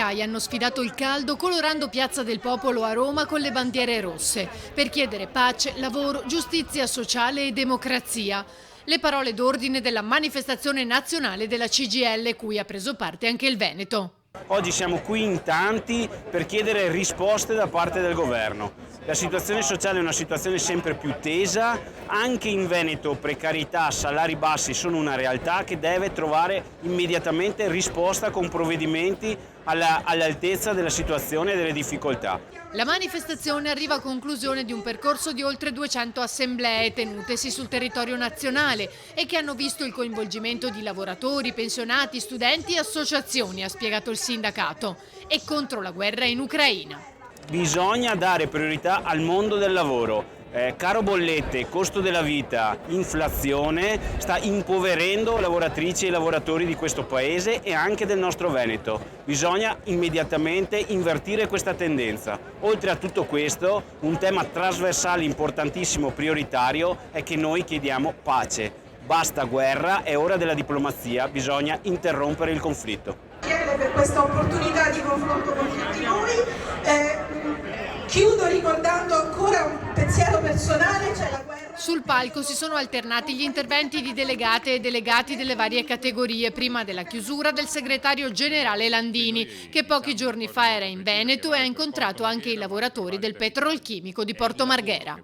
operai hanno sfidato il caldo colorando Piazza del Popolo a Roma con le bandiere rosse per chiedere pace, lavoro, giustizia sociale e democrazia. Le parole d'ordine della manifestazione nazionale della CGIL, cui ha preso parte anche il Veneto. Oggi siamo qui in tanti per chiedere risposte da parte del governo. La situazione sociale è una situazione sempre più tesa, anche in Veneto precarietà, salari bassi sono una realtà che deve trovare immediatamente risposta con provvedimenti all'altezza della situazione e delle difficoltà. La manifestazione arriva a conclusione di un percorso di oltre 200 assemblee tenutesi sul territorio nazionale e che hanno visto il coinvolgimento di lavoratori, pensionati, studenti e associazioni, ha spiegato il sindacato, e contro la guerra in Ucraina. Bisogna dare priorità al mondo del lavoro. Caro bollette, costo della vita, inflazione sta impoverendo lavoratrici e lavoratori di questo paese e anche del nostro Veneto. Bisogna immediatamente invertire questa tendenza. Oltre a tutto questo, un tema trasversale importantissimo, prioritario, è che noi chiediamo pace. Basta guerra, è ora della diplomazia, bisogna interrompere il conflitto. Chiedo per questa opportunità di confronto con tutti noi. Chiudo ricordando ancora un pensiero personale, cioè la guerra. Sul palco si sono alternati gli interventi di delegate e delegati delle varie categorie, prima della chiusura del segretario generale Landini, che pochi giorni fa era in Veneto e ha incontrato anche i lavoratori del petrolchimico di Porto Marghera.